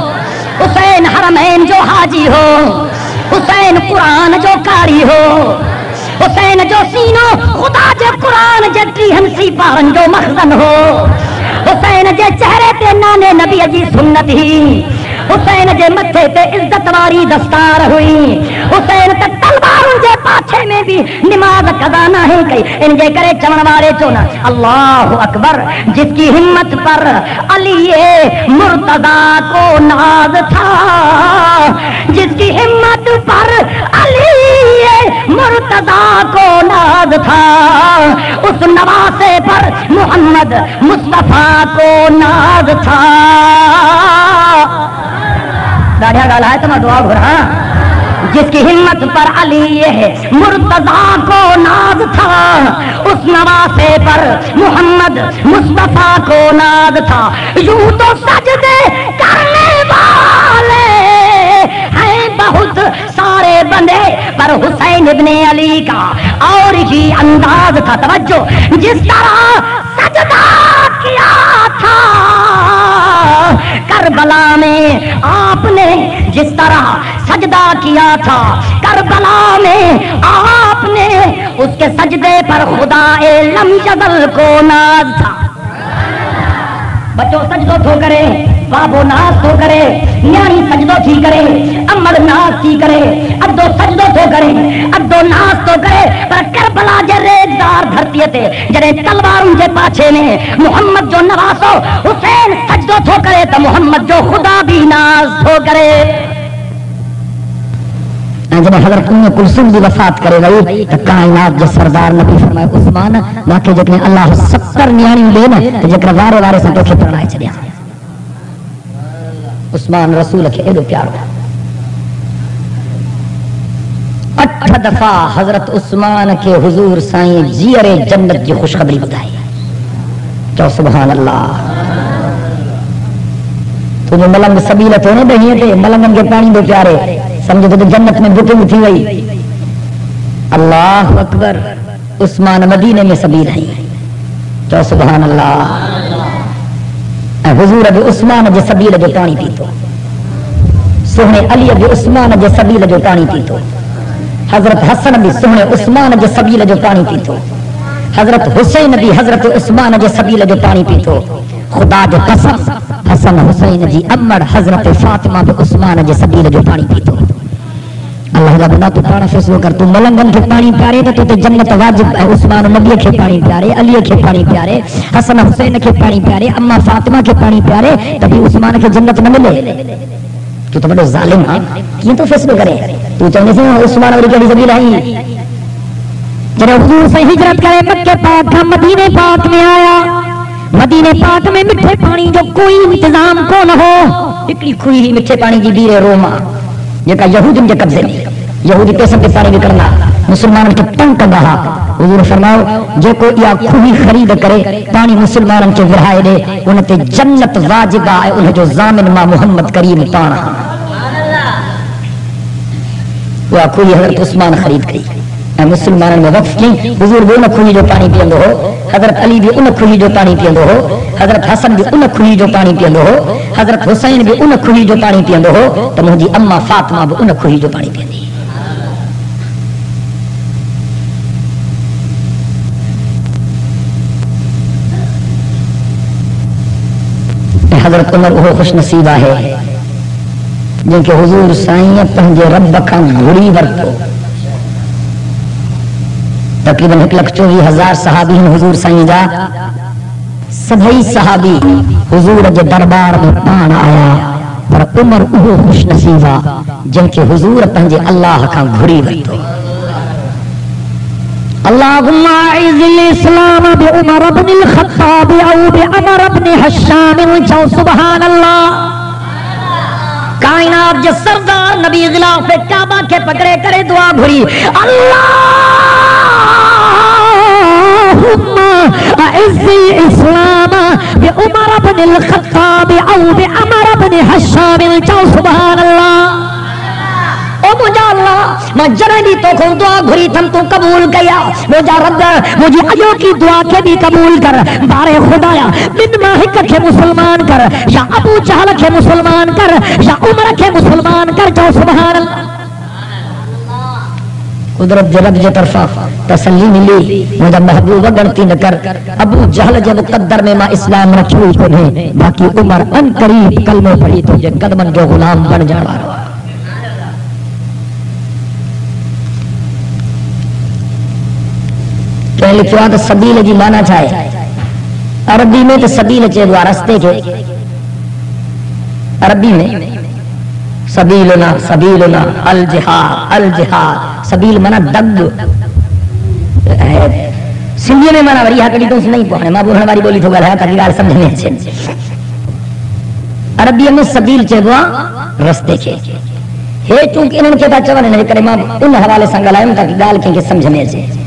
حسین حرمین جو حاجی ہو. حسین قرآن جو قاری ہو. حسین جو سینو خدا جے قرآن جٹی ہنسی پارن جو مخزن ہو. حسین جے چہرے تے نانے نبی جی سنت ہی. حسین جے متھے تے عزت واری دستار ہوئی. حسین تے تلواروں جے پاچھے میں بھی نماز قضا نہ ہے کئی ان جے کرے چمن والے چونا. اللہ اکبر. جس کی ہمت پر علی مرتضیٰ کو ناز تھا. جس کی ہمت پر علی مرتضیٰ کو ناز تھا اس نواسے پر محمد مصطفیٰ کو ناز تھا. داڑھیا گالا ہے تو میں دعا گھرا. جس کی ہمت پر علی مرتضیٰ کو ناز تھا اس نواسے پر محمد مصطفیٰ کو ناز تھا. یوں تو سجدے کرنے والے ہیں بہت سارے بندے پر حسین ابن علی کا اور ہی انداز تھا. توجہ. جس طرح سجدہ کیا تھا کربلا میں آپ نے جس طرح سجدہ کیا تھا کربلا میں آپ نے اس کے سجدے پر خدا لم یزل کو ناز تھا. بچوں سجدو تھو کرے بابو ناز تو کرے نیانی سجدو تھی کرے امر ناز تھی کرے ادو سجدو تھو کرے ادو ناز تو کرے پر کربلا جے ریزدار دھرتی تے جڑے تلواروں جے پاچھے میں محمد جو نواسو حسین سجدو تھو کرے تو محمد جو خدا بھی ناز تھو کرے. جب حضرت ام کلثوم دی وفات کرے گئی تو کائنات جو سردار نبی فرمائے عثمان واقعی جتنے اللہ 70 نیانی لینا تو جکر وارے وارے سے توکھے پڑھائے چلیا. عثمان رسول کے ایڈو پیارو 8 دفعہ حضرت عثمان کے حضور سائیں زیر جنت کی خوشخبری بتائی. جو سبحان اللہ. تو جو ملنگ سبیلت ہونے دہیے تھے ملنگن کے پانی دو پیارے سمجھو تو جنت میں بکنگ تھی گئی. اللہ اکبر. عثمان مدینے میں سبیل ہے. جو سبحان اللہ. حضور ابھی عثمان جے سبیل جو پانی پیتو سونے علی ابھی عثمان جے سبیل جو پانی پیتو. حضرت حسن بھی سونے عثمان جے سبیل جو پانی پیتو. حضرت حسین بھی حضرت عثمان جے سبیل جو پانی پیتو. خدا جو قسم حسن حسین جی امر حضرت فاطمہ بھی عثمان جے سبیل جو پانی پیتو. اللہ کا بنا تو پانا فیصلو کر. تو ملنگن کے پانی پیارے تو جنت واجب ہے. عثمان نبی کے پانی پیارے علی کے پانی پیارے حسن حسین کے پانی پیارے اما فاطمہ کے پانی پیارے تبھی عثمان کے جنت نہ ملے. تو بڑے ظالم ہاں کیوں تو فیصلو کرے. تو چاہنے سے عثمان علی کی زمین آئی جب حضور سے ہجرت کرے مکہ پاک کا مدینے پاک میں آیا. مدینے پاک میں مٹھے پانی جو کوئی انتظام کو نہ ہو ٹکڑی کھوئی ہی مٹھے پانی کی بیرے روما جکا یہودین کے قبضے میں یہودی پیسے پہ پانی بھی کرنا مسلمان کے تن کندا حضور فرماؤ جو کوئی یا خوہی خرید کرے پانی مسلمان کے ورہائے دے ان تے جنت واجب ہے ان جو ضامن ما محمد کریم پانا وہ کوئی حضرت عثمان خرید کری مسلمان میں وقف کی حضور بھی ان کھوئی جو پانی پیندو ہو حضرت علی بھی ان کھوئی جو پانی پیندو ہو حضرت حسن بھی ان کھوئی جو پانی پیندو ہو حضرت حسین بھی ان کھوئی جو پانی پیندو ہو تو مجھے اما فاطمہ بھی ان کھوئی جو پانی پیندی حضرت عمر وہ خوش نصیبہ ہے جن کے حضور سائیں پنجے رب کا گھڑی ورتو تقریباً 1,24,000 صحابی ہیں حضور سائیں جا سبھی صحابی حضور کے دربار میں پان آیا پر عمر وہ خوش نصیبہ جن کے حضور پنجے اللہ کا گھڑی ورتو اللہم اعز الاسلام بعمر بن الخطاب او بعمر بن حشام جو سبحان اللہ کائنات جو سردار نبی غلاف کعبہ کے پکڑے کرے دعا بھری اللہم اعز الاسلام بعمر بن الخطاب او بعمر بن حشام جو سبحان اللہ او مجھا اللہ میں جنہی تو کھوں دعا گھری تھم تو قبول کیا مجھا رب مجھے ایو کی دعا کے بھی قبول کر بارے خدایا من ماہک کے مسلمان کر یا ابو جہل کے مسلمان کر یا عمر کے مسلمان کر جو سبحان اللہ قدرت جرب جو طرفہ تسلی ملی مجھا محبوب گنتی نکر ابو جہل جو مقدر میں ماں اسلام رکھوئی کنہیں باقی عمر ان قریب کلمہ پڑھی تو یہ قدمن جو غلام بن جانا رہا کہ لکھوا تو سبیل جی مانا چاہے عربی میں تو سبیل چے دعا رستے کے عربی میں سبیلنا سبیلنا الجہاد الجہاد سبیل منا دگ سندھی میں منا وری کڑی تو نہیں پوچھنے ماں بولنے والی بولی تو گل ہے تاکہ گال سمجھنے اچھے عربی میں سبیل چے دعا رستے کے ہے چونکہ انہوں کے پاس چوانے نہیں کرے ماں ان حوالے سنگل آئے تاکہ گال کے سمجھنے اچھے